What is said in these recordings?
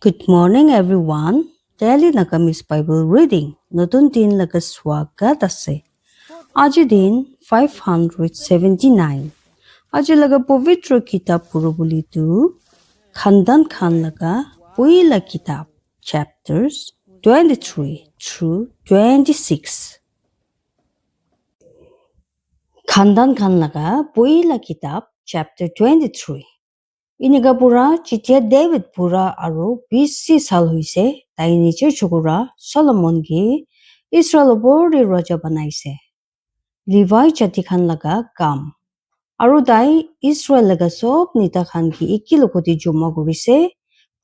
Good morning, everyone. Daily naga Miss Bible reading. Notun din laga swagat ase. Aji din 579. Aji laga povitra kitab puro boli tu Khandan Khan laga Puila kitab chapters 23 through 26. Khandan Khan laga Puila kitab chapter 23. Iniga pura chitia David pura aru BC sal huise tai nijer chukura Solomon gi Israel bori raja banaise. Levi chati khan laga kam. Aru tai Israel laga sob nita khan ki iki lokoti juma gurise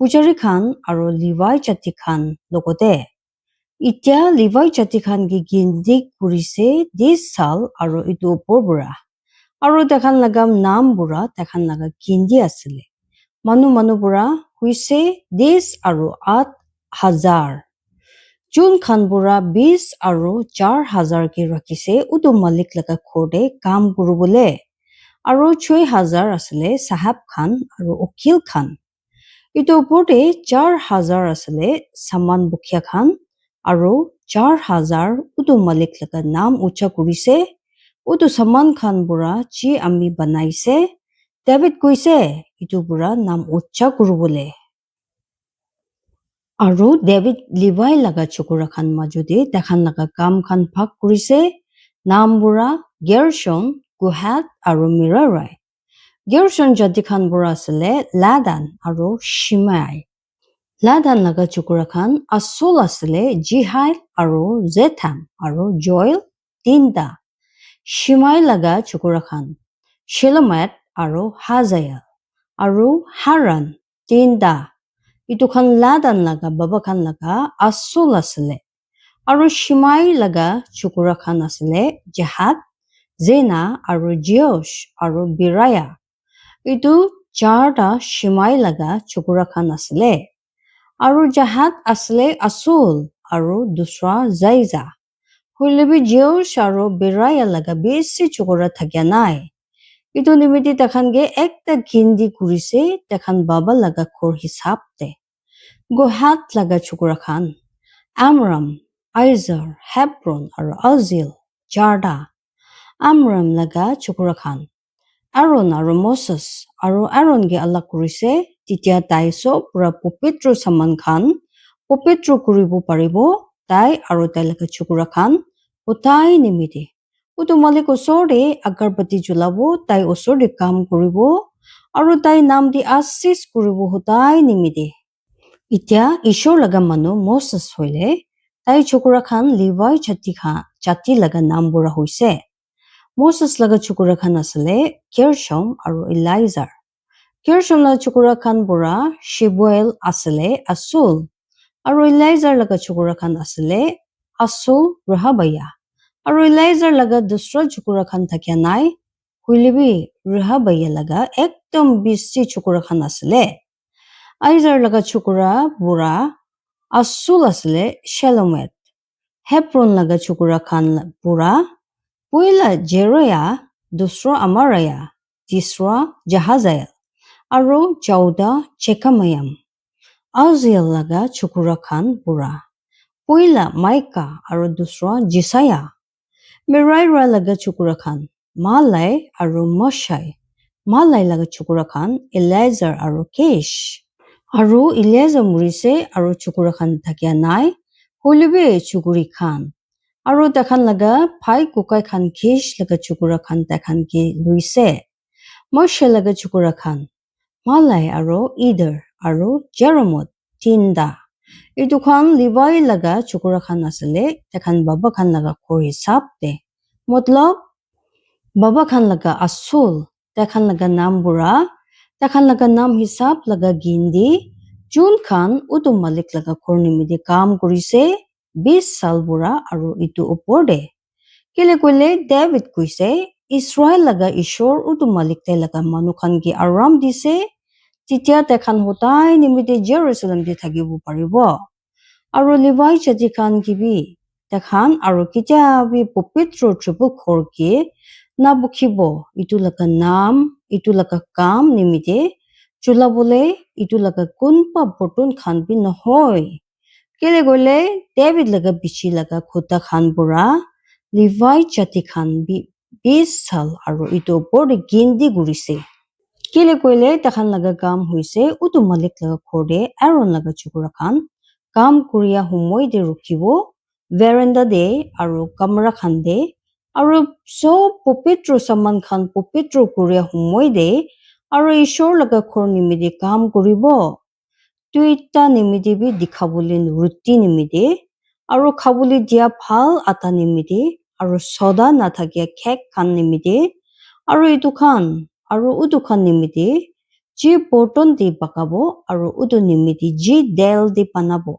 pujari khan aru Levi chati khan lokote. Itya Levi chati khan ki gindik gurise dis sal aru itu opor bura. Aru takhan laga naam bura takhan laga gindi asile. Manu bura huise 10 aru 8,000. Jun khan bura 20 aru 4,000 ki rakise udu malik laga khorde kam kurubole. Aru 6,000 asile sahab khan aru okil khan. Itu oporde 4,000 asile saman bukhya khan aru 4,000 udu malik laga naam ucha kurise. Udu saman khan bura chi ami banaise. David koise itu pura nam ucha kurubole. Aru David Levi laga chukura khan majudi takhan laga kam khan bhag kurise nam bura Gershon, Kohat aru Merari. Gershon jati khan bura asile Ladan aru Shimei. Ladan laga chukura khan Asul asile Jihai aru Zetham aru Joel tinda. Shimei laga chukura khan Shelomet aru Hazael aru Haran tinda. Itu khan Ladan laga baba khan laga Asul asile. Aru Shimei laga chukura khan asile Jahat, Zena aru Jiosh aru Biraya. Itu charta Shimei laga chukura khan asile. Aru Jahat asile Asul aru dusra Zaiza. Huilebi Jiosh aru Biraya laga besi chukura thakya nai. Itu nimiti takhan ge ekta gindi kurise takhan baba laga khor hisab de. Kohat laga chukura khan Amram, Izar, Hebron aru Azil, Jarda. Amram laga chukura khan Aaron aru Moses aru Aaron ge alak kurise titia tai so pura popitro saman khan popitro kuribo paribo tai aru tai laga chukura khan utai nimiti. Utu malik osore agarbati julabo tai osore kam kuribo aru tai nam di asis kuribo hutai nimiti. Itya Ishor laga manu Moses hoile tai chukura khan Levi chati laga nam bura hoise. Moses laga chukura khan asile Gershom aru Eliezer. Gershom laga chukura khan bura Shebuel asile Asul. Aru Eliezer laga chukura khan asile Asul Rehabaya. Aru Eliezer laga dusra chukura khan thakya nai. Huilebi Rehabaya laga ekdom bisi chukura khan asile. Izar laga chukura bura Asul asile Shelomet. Hebron laga chukura khan bura Puila Jeroya, dusra Amaraya, tisra Jahazael, aru Jauda Chekamayam. Aziel laga chukura khan bura Puila Maika aru dusra Jisaya. Meraira laga chukura khan Malai aru Moshai. Malai laga chukura khan Eliezer aru Kish. Aru Eliezer murise aru chukura khan thakya nai. Hulibe chukuri khan. Aru takhan laga phai kukai khan Kish laga chukura khan takhan ki luise. Moshe laga chukura khan Malai aru Eder aru Jeremot tinda. Itu khan Levi laga chukura khan asile takhan baba khan laga khor hisab de. Matlab baba khan laga Asul takhan laga nam bura takhan laga nam hisab laga gindi Jun khan utu malik laga khor nimidi kam kurise 20 sal bura aru itu oporde. Kile kule David koise Israel laga Ishor utu malik te laga manu khan ki aram dise titia takhan hotai nimidi Jerusalem di thagibo paribo. Aru Levi chati khan ki bi takhan aru kitya bi popitro triple khor ki na bukhibo itu laga nam itu laga kam nimidi chula bole itu laga kunpa botun khan bi nohoy kele gole David laga bichi laga khuta khan bura Levi jati khan bi 20 sal aru itu opor gindi gurise kele koile takhan laga kam hoise utu malik laga khorde Aaron laga chukura khan kam kuriya humoi de rukibo veranda de aru kamra khan de aru sob pupitro saman khan pupitro kuriya humoi de aru ishor laga khor nimide kam kuribo tuita nimide bi dikhabole ruti nimide aru khabole dia bhal ata nimide aru soda na thakia cake khan nimide aru itu khan aru utu khan nimide ji porton de pakabo aru utu nimide ji del de panabo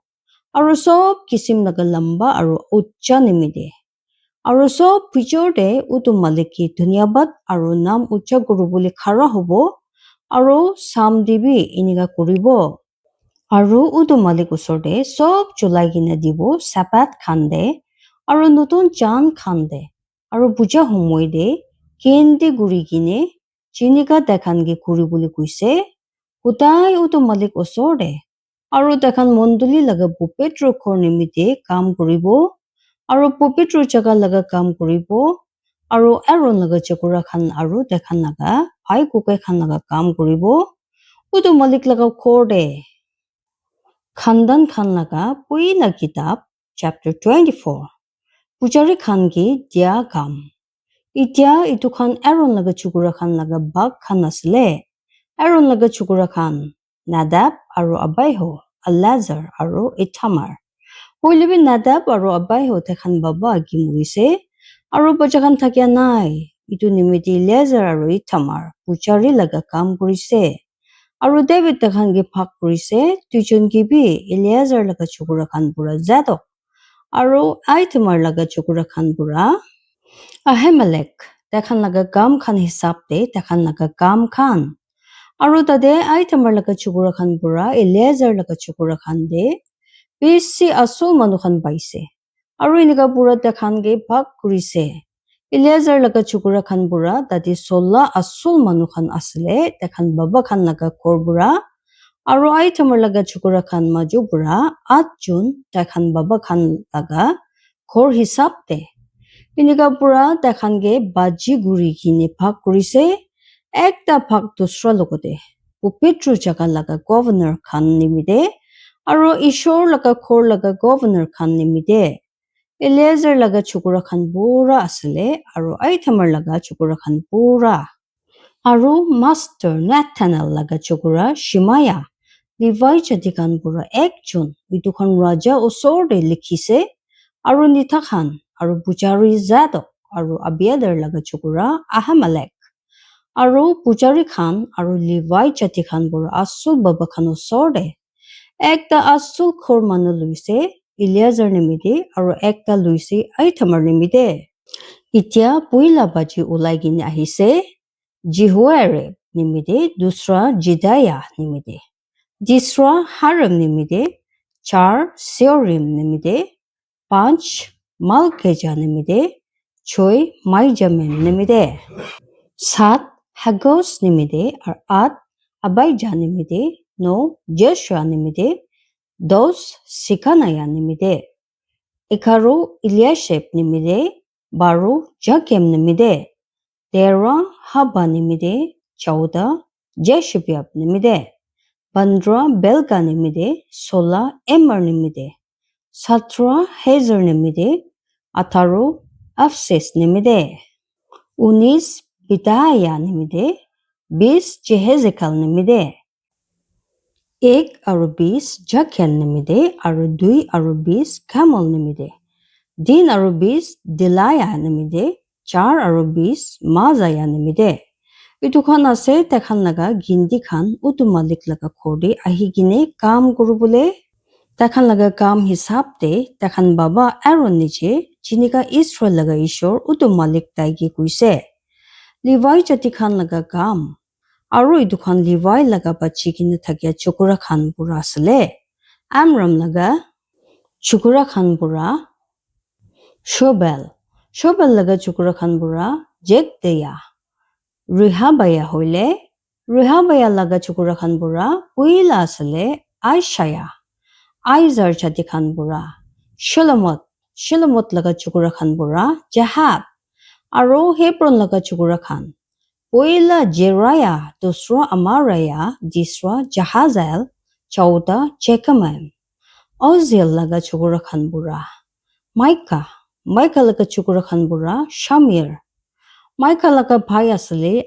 aru sob kisim laga lamba aru ucha nimide aru sob pichor de utu maliki dhanyabad aru nam ucha guru bole khara hobo aru samdibi iniga kuribo aru utu malik usor de sob chulai gina dibo sapat khande aru nutun chan khande aru puja humoi de kendi guri gine chinika dekhan ge kuri bole kuise kutai utu malik usor de aru dekhan monduli laga pupetro khor nimite kam kuribo aru pupetro jaga laga kam kuribo aru Aaron laga chakura khan aru dekhan laga bhai kukai khan laga kam kuribo utu malik laga khor de Khandan Khan laga Puina Kitab chapter 24 Pujari Khan ki dia kam Itya itu khan Aaron laga chukura khan laga bag khan asle Aaron laga chukura khan Nadab aru Abihu Elazar aru Ithamar Hoilebi Nadab aru Abihu te khan baba agi murise aru bacha khan thakya nai itu nimiti Elazar aru Ithamar pujari laga kam kurise aru David takhan ge phak kurise tuijon ki bi Eliezer laga chukura khan pura Zadok aru Ithamar laga chukura khan pura Ahimelech takhan laga kam khan hisab de takhan laga kam khan aru tade Ithamar laga chukura khan pura Eliezer laga chukura khan de bisi asul manu khan paise aru iniga pura takhan ge phak kurise Eliezer laga chukura khan pura tadi 16 asul manu khan asle takhan baba khan laga kor pura aru Ithamar laga chukura khan maju pura 8 jun takhan baba khan laga kor hisab de iniga pura takhan ge baji guri kine bhag kurise ekta bhag dusra logote pupitru jaga laga governor khan nimide aru ishor laga khor laga governor khan nimide Eliezer laga chukura khan pura asle aru Ithamar laga chukura khan pura aru master Nathanael laga chukura Shimaya Levi jati khan pura ekjon itu khan raja osor de likhise aru nitha khan aru pujari Zadok aru Abiathar laga chukura Ahimelech aru pujari khan aru Levi jati khan pura asul baba khan osor de ekta asul khor manu luise Eliezer nimide aru ekta luise Ithamar nimide itya puila baji ulai gine ahise Jehoiarib nimide dusra Jedaiah nimide Disra Haram nimide 4 Seorim nimide 5 Malkeja nimide 6 Maijamem nimide 7 Hagos nimide are 8 Abijah nimide 9 Joshua nimide 10 Sikanaya nimide 11 Eliashib nimide 12 Jakem nimide 13 Haba nimide 14 Jeshubiab nimide 15 Belga nimide 16 Emmer nimide 17 Hezer nimide 18 Afses nimide 19 Bidaya nimide 20 Jehezekal nimide 1 aru 20 Jakian nimide aru 2 aru 20 Kamol nimide 3 aru 20 Delaya nimide 4 aru 20 Mazaya nimide itu khan ase takhan laga gindi khan utu malik laga khorde ahi gine kam kurubole takhan laga kam hisab de takhan baba Aaron nije jinika Israel laga ishor utu malik tai gi kuise Levi jati khan laga kam aru itu khan Levi laga bachi gine thakya chukura khan pura asle Amram laga chukura khan pura Shobel laga chukura khan pura Jekdeya Rehabaya hoile Rehabaya laga chukura khan bura puila asale Aishaya. Aizar chati khan bura Shalomot laga chukura khan bura Jahab. Aro Hebron laga chukura khan puila Jeriah, dusra Amaraya, disra Jahazel, chauta Jekaman. Oziel laga chukura khan bura Micah laga chukura khan bura Shamir. Micah laga bhai asale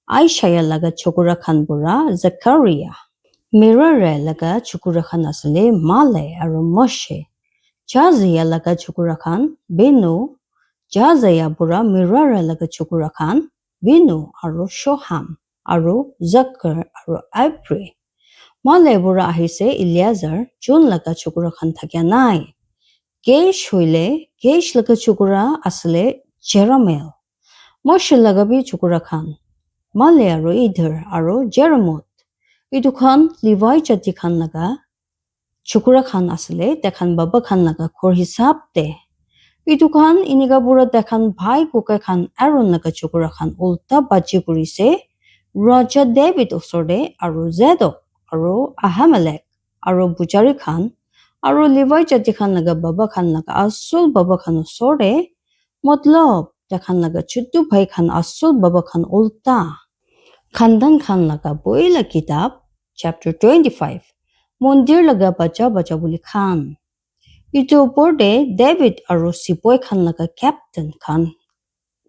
Aishaya laga chukura khan bura Zechariah. Merari laga chukura khan asale Male aro Moshe. Jazia laga chukura khan Benu. Jazaya bura Merari laga chukura khan Benu aro Shoham aro Zakkar aro Abri. Male bura ahise Eliezer Jun laga chukura khan thakya nai. Gesh laga chukura asale Jeromel. Moshe laga bi chukura khan Male aro Idher aro Jeremot. Idu khan Levi jati khan laga chukura khan asale dekhan baba khan laga khor hisab de. Idu khan iniga bura dekhan bhai kukai khan Aaron laga chukura khan ulta bachi kurise Raja David osorde aro Zedok aro Ahamelek aro Bujari khan aro Levi jati khan laga baba khan laga asul baba khan osorde matlab dekhan laga chuttu bhai khan asul baba khan ulta. Khandan khan laga boila kitab chapter 25 Mondir laga bacha buli khan. Ito uporde David aro Sipoy khan laga captain khan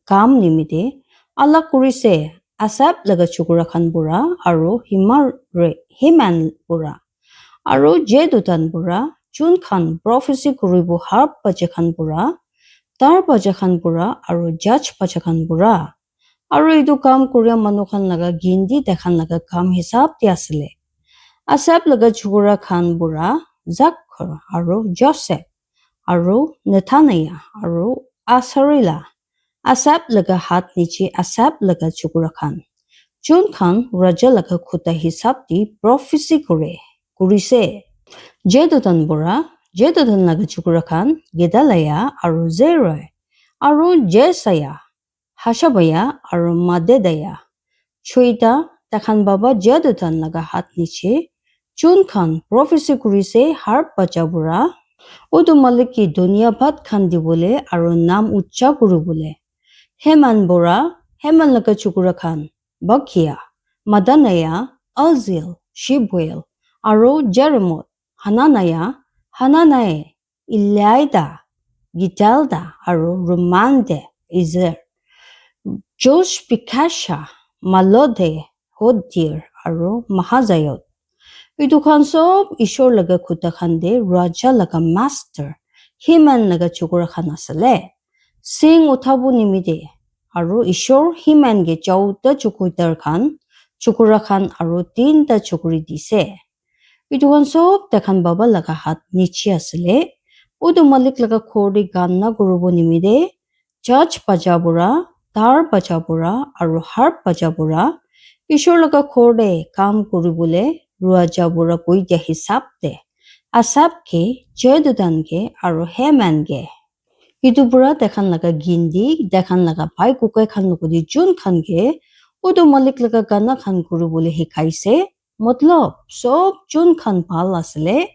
kam nimide ala kurise Asap laga chukura khan bura aro Himan bura aro Jedutan bura Jun khan prophecy kuribu harp bacha khan bura tar bacha khan bura aro judge bacha khan bura aro idu kam kuria manu khan laga gindi dekhan laga kam hisab di asile. Asap laga chukura khan bura Zakkar aro Joseph aro Nethaniah aro Asarila. Asap laga hat nichi Asap laga chukura khan. Jun khan raja laga khuta hisab di prophecy kurise. Jedutan laga chukura khan Gedaliah aro Zerai aro Jesaiah. Hashabaya aro Madedaya. Choita takhan baba Jedutan laga hat nichi Jun khan prophecy kurise harp bacha bura Udu maliki dunia bhat khan dibole aro nam ucha kuru bole. Heman laga chukura khan Bakia, Madanaya, Alzil, Shibwel, aro Jeremot, Hananaya, Eliada, Gitalda, aro Romande, Izer. Josh Pikasha, Malode, Hodir, aro Mahazayot. Idu khan sob ishor laga khuta khan de raja laga master Himan laga chukura khan asale. Sing uthabu nimide aro ishor Himan ge chauta chukuitar khan chukura khan aro tinta chukuri dise. Idu khan sob dekhan baba laga hat nichi asale. Udu malik laga khori ganna gurubo nimide judge bajabura, tar bajabura aro harp bajabura ishor laga khorde kam kuribole Raja bura koi dia hisab de. Asap ke, Jedutan ke aro Heman ke. Itu bura dekhan laga gindi, dekhan laga bhai kukai khan lukudi Jun khan ke udu malik laga gana khan kuru bole hikaise. Matlab sob Jun khan bhal asale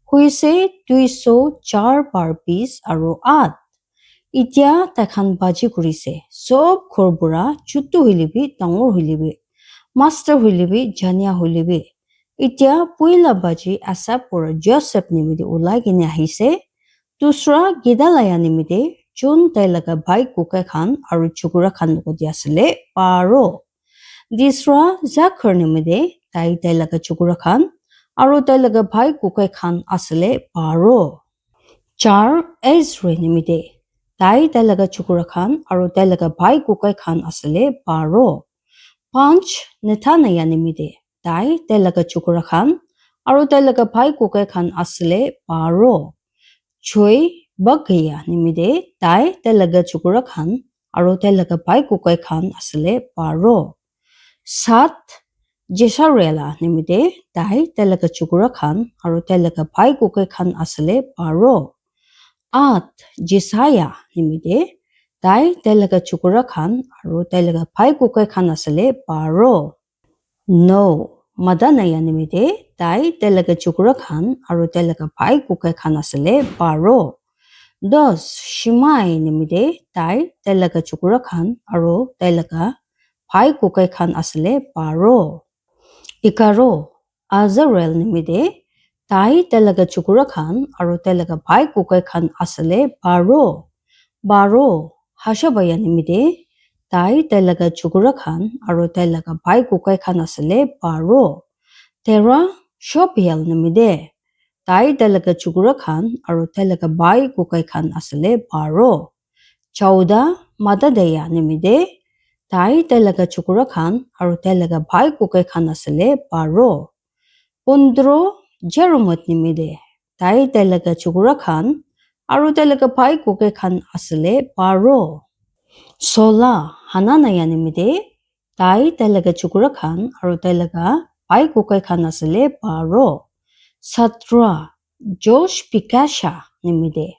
huise 204 bar piece aro 8. Itia dekhan baji kurise. Sob khor bura chuttu huilibi, tangor huilibi, master huilibi, jania huilibi. Itia puila baji Asap pura Joseph nimide ulai gine ahise. Dusra Gedaliah nimide Jun tai laga bhai kukai khan aro chukura khan lukudi asale paro. Disra Zakkar nimide tai laga chukura khan aro tai laga bhai kukai khan asale paro. 4 Ezra nimide tai laga chukura khan aro tai laga bhai kukai khan asale paro. 5 Nethaniah nimide tai laga chukura khan aro tai laga bhai kukai khan asale paro. 6 Bagaya nimide tai laga chukura khan aro tai laga bhai kukai khan asale paro. 7 Jesarela nimide tai laga chukura khan aro tai laga bhai kukai khan asale paro. 8 Jesaiah nimide tai laga chukura khan aro tai laga bhai kukai khan asale paro. No, Madanaya nimide, tai telaga chukura khan, aru telaga pai kukai khan asile paro. Dos, Shimai nimide, tai telaga chukura khan, aru telaga pai kukai khan asile paro. Ikaro, Azarel nimide, tai telaga chukura khan, aru telaga pai kukai khan asile paro. Baro, Hashabaya nimide, tai telaga chukura khan, aru telaga pai kukai khan asile paro. Tera, Shopiel nimide, tai telaga chukura khan, aru telaga bai kukai khan asile paro. Chauda, Madadaya nimide, tai telaga chukura khan, aru telaga bai kukai khan asile paro. Pundro, Jeromot nimide, tai telaga chukura khan, aru telaga bai kukai khan asile paro. Sola, Hananaya nimide, tai telaga chukura khan, aru telaga bai kukai khan asile paro. Satra, Josh Pikasha nimide,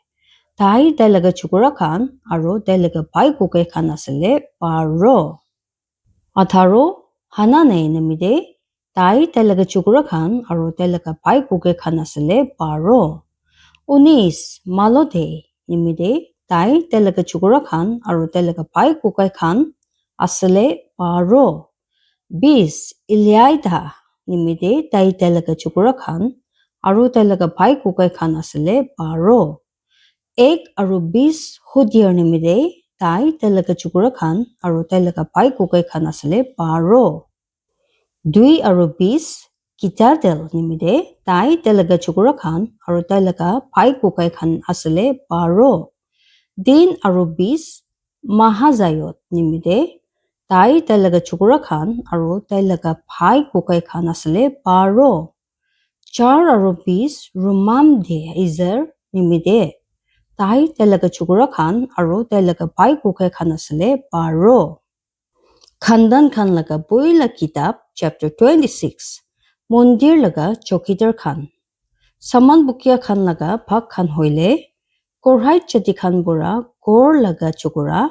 tai telaga chukura khan, aru telaga bai kukai khan asile paro. Atharo, Hananaya nimide, tai telaga chukura khan, aru telaga bai kukai khan asile paro. Unis, Malode nimide, tai telaga chukura khan, aru telaga bai kukai khan asile paro. Bis, Iliaida nimide, tai telaga chukura khan, aru telaga bai kukai khan asile paro. Ek aru bis hudir nimide, tai telaga chukura khan, aru telaga bai kukai khan asile paro. Dui aru bis, Kitadel nimide, tai telaga chukura khan, aru telaga bai kukai khan asile paro. Din aru bis, Mahazayot nimide, tai telaga chukura khan, aru telaga bai kukai khan asile paro. Char aru bis, Rumamde Izer nimide, tai telaga chukura khan, aru telaga bai kukai khan asile paro. Khandan Khan laga Boila Kitab, chapter 26. Mondir laga Chokidar Khan. Saman Bukia Khan laga Pak Khan hoile, Korhait Chati Khan bura, Kor laga chukura,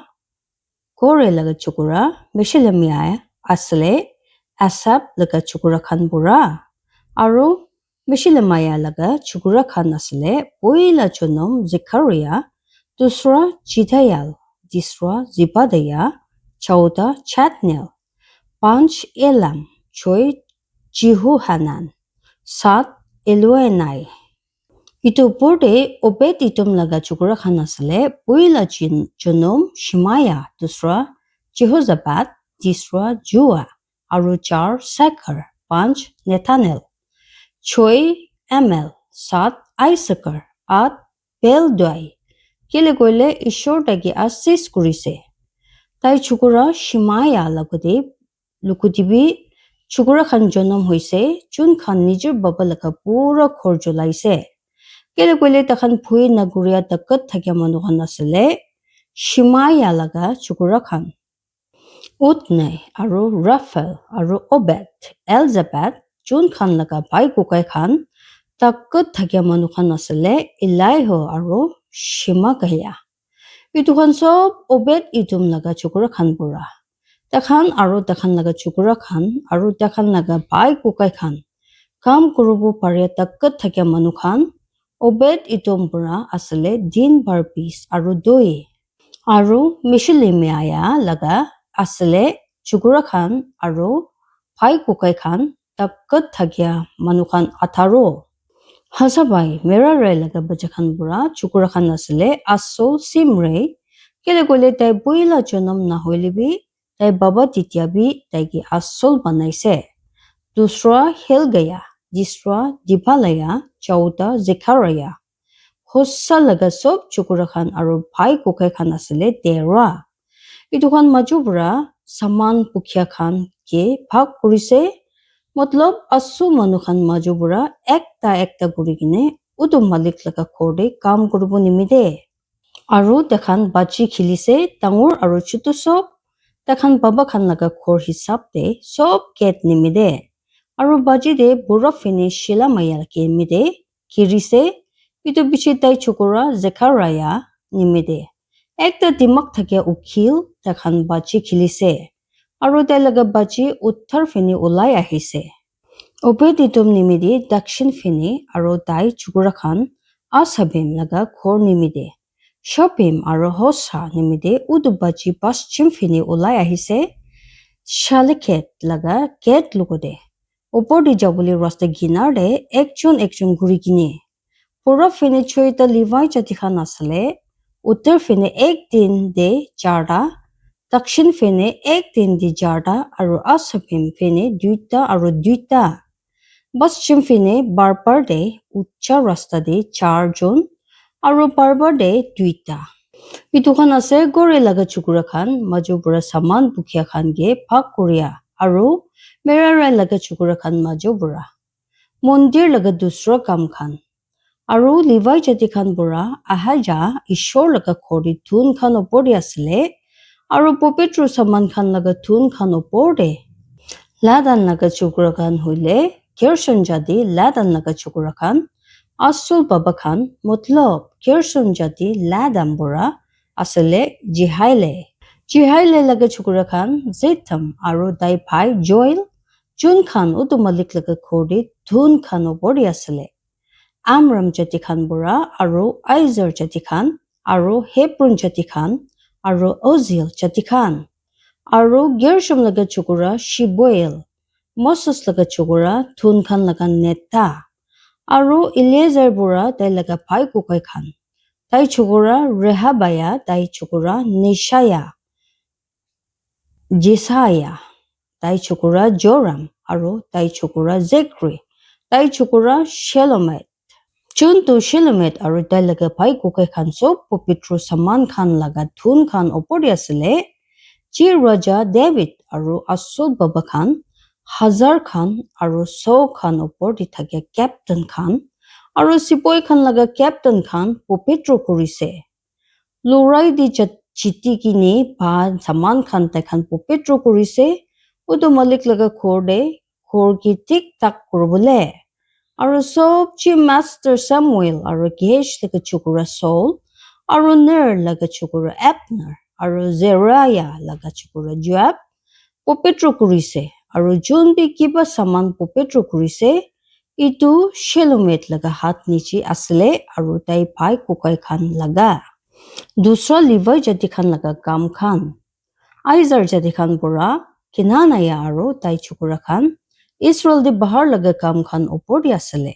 Kore laga chukura, Mishilamiyaya, Asle, Asap laga chukura Khan bura, Aru, Mishilamaya laga chukura Khan asle, Boila Chunom Zikaria, Dusra Chitayal, Disra Zibadaya, Chauda Chatnel, Panch Elam, Choi Jihuhanan, Sat Eluenai. Ito porde Obed itum laga chukura Khan asle, Boila Chunom Shimaya, Dusra Jehozabad, Disra Jua, Aruchar Sakar, Panch Netanel, Choi Emel, Sat Isaacar, at Beldai. Kile goile Ishor dagi asis kurise. Tai chukura Shimaya lagode lukudibi chukura Khan jonam hoise, Chun Khan nijir baba laga pura khor jolaise. Kile goile takhan phui naguria takat thakya manu Khan asile, Shimaya laga chukura Khan. Utne aru Raphael aru Obed, Elizabeth, Chun Khan laga bai kukai Khan, takat thakya manu Khan asile, Ilaiho aru Shima kaya. Itu Khan sob Obed itum laga chukura Khan bura. Takhan aru takhan laga chukura Khan, aru takhan laga bai kukai Khan. Kam kurubu pare takat thakya manu Khan, Obed itum bura asile din barbis aru doi. Aru Mishilimaya laga asile chukura Khan aru bai kukai Khan, takat thakya manu Khan ataro. Hasabai Merare laga bacha Khan bura chukura Khan asile asol simre, kile gole tai boila jonam na hoilibi, tai baba titya bi taigi asol banaise. Dusra Helgaya, Disra Dipalaya, Chauda Zekaraya. Hossa laga sob chukura Khan aru bai kukai Khan asile tera. Itu Khan majubra Saman Pukhya Khan ke bhag kurise, Matlab asu manu Khan majubura ekta gurigine udu malik laga khorde kam kurubu nimide. Aru takhan bachi khilise tangur aru chutu sob, takhan baba Khan laga khor hisab de sob ket nimide. Aru baji de bura fini shila mayal ke nimide, kirise, itu bichi tai chukura Zekaraya nimide. Ekta dimak thakya ukhil takhan bachi khilise. আৰু তেলগা বাজি উত্তৰ ফিনি ওলাই আহিছে অপেদিতুম নিমিদি দক্ষিণ ফিনি আৰু তাই চুকুৰাখান আছাবিম লগা ঘৰ নিমিদে শপিম আৰু হসা নিমিদে উদুবাজি পশ্চিম ফিনি ওলাই আহিছে শালিকেট লগা কেট লুকদে ওপৰ দি যাবলৈ ৰাস্তা গিনাৰে একজন ঘূৰি কিনে পূৰব ফিনি চৈতা লিভাই জাতিখান আছিলে উত্তৰ ফিনে এক দিন দে চাৰটা দক্ষিণ ফিনে এক দিন দি চাৰটা আৰু আছাবিম ফিনে দুইটা আৰু দুইটা পশ্চিম ফিনে বাৰপাৰ দে উচ্চা ৰাস্তা দি চাৰজন আৰু বাৰবাৰ দে দুইটা ইটোখান আছে গৰে লগা চুকুৰা খান মাজৰ পৰা সামান বুকিয়া খান গে ভাগ কৰিয়া আৰু মেৰাৰাই লগা চুকুৰা খান মাজৰ পৰা মন্দিৰ লগা দুসৰা কাম খান আৰু লিভাই জাতি খান পৰা আহা যা ঈশ্বৰ লগা খৰি ধুন খান ওপৰি আছিলে আৰু পবিত্ৰ সামান খান লগা ধুন খান ওপৰতে লাদান লগা চুকুৰা খান হইলে গেৰচন জাতি লাদান লগা চুকুৰা খান আসল বাবা খান মতলব গেৰচন জাতি লাদান পৰা আছিলে জিহাইলে লগা চুকুৰা খান জেথম আৰু তাই ভাই জয়েল জুন খান উদু মালিক লগা খৰি ধুন খান ওপৰি আছিলে আমৰাম জাতি খান পৰা আৰু আইজাৰ জাতি খান আৰু হেব্ৰুন জাতি খান আৰু অজিল জাতি খান আৰু গেৰচম লগা চুকুৰা শিবয়েল মচুস লগা চুকুৰা ধুন খান লগা নেতা আৰু ইলেজাৰ পৰা তাই লগা ভাই কুকাই খান তাই চুকুৰা ৰেহাবায়া তাই চুকুৰা নিশায়া জিসায়া তাই চুকুৰা জোৰাম আৰু তাই চুকুৰা জেক্ৰি তাই চুকুৰা শেলমেট চুনটো শেলমেট আৰু তাই লগা ভাই কুকাই খান চব পবিত্ৰ সামান খান লগা ধুন খান ওপৰি আছিলে যি ৰজা ডেভিড আৰু আসল বাবা খান হাজাৰ খান আৰু 100 খান ওপৰতে থাকে কেপ্টেইন খান আৰু চিপই খান লগা কেপ্টেইন খান পবিত্ৰ কৰিছে লৰাই দি চিটি কিনি বা সামান খান তাই খান পবিত্ৰ কৰিছে উদু মালিক লগা ঘৰ কি ঠিক তাক কৰিবলৈ আৰু সবচেয়ে মাষ্টাৰ সামুৱেল আৰু গেছ লগা চুকুৰা সৌল আৰু নেৰ লগা চুকুৰা এবনাৰ আৰু জেৰায়া লগা চুকুৰা জোৱাব পবিত্ৰ কৰিছে আৰু যোন বি কিবা সামান পবিত্ৰ কৰিছে ইটো শেলমেট লগা হাত নিচি আছিলে আৰু তাই ভাই কুকাই খান লগা দুসৰা লিভাই জাতি খান লগা কাম খান আইজাৰ জাতি খান পৰা কিনানায়া আৰু তাই চুকুৰা খান ইছৰাইল দি বাহাৰ লগা কাম খান ওপৰি আছিলে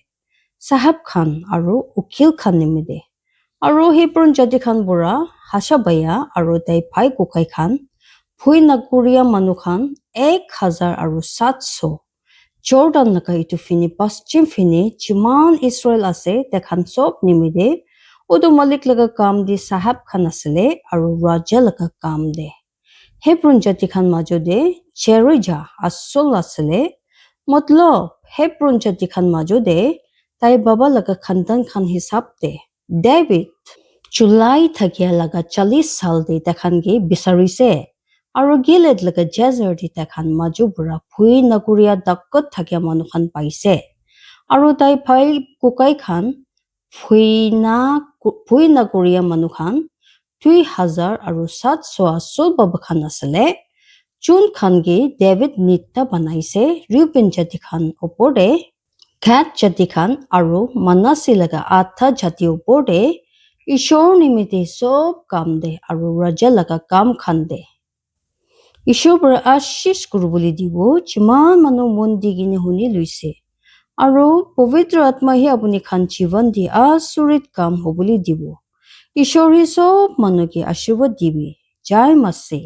চাহাব খান আৰু উকিল খান নিমিদে আৰু হেব্ৰুন জাতি খান পৰা হাসাবায়া আৰু তাই ভাই কুকাই খান ভুই নাগৰিয়া মানুহ খান 1700 জৰ্ডান লগা ইটো ফিনি পশ্চিম ফিনি যিমান ইছৰাইল আছে তেখান চব নিমিদে উদু মালিক লগা কাম দি চাহাব খান আছিলে আৰু ৰাজা লগা কাম দে হেব্ৰুন জাতি খান মাজতে চেৰিজা আসল আছিলে মতলব হেব্ৰুন জাতি খান মাজতে তাই বাবা লগা খানদান খান হিচাপ দে ডেভিড জুলাই থাকিয়া লগা 40 সাল দে তেখান গে বিচাৰিছে আৰু গিলেড লগা জেজাৰ দি তেখান মাজু পৰা ভুই নগৰীয়া ডাকত থাকিয়া মানুহ খান পাইছে আৰু তাই ভাই কুকাই খান ভুই নগৰীয়া মানুহ খান 2700 আসল বাবা খান আছিলে যোন খান গে ডেভিড নিত্য বনাইছে ৰিউবেন জাতি খান ওপৰতে ঘাট জাতি খান আৰু মানাসী লগা 8 জাতি ওপৰতে ঈশ্বৰ নিমিত্তে সব কাম দে আৰু ৰাজা লগা কাম খান দে ঈশ্বৰ পৰা আশীষ কৰিবলৈ দিব যিমান মানুহ মন দি কিনে শুনি লৈছে আৰু পবিত্ৰ আত্মাহে আপুনি খান জীৱন দি আচৰিত কাম হ'বলৈ দিব ঈশ্বৰে সব মানুহকে আশীৰ্বাদ দিবি জয় মাছে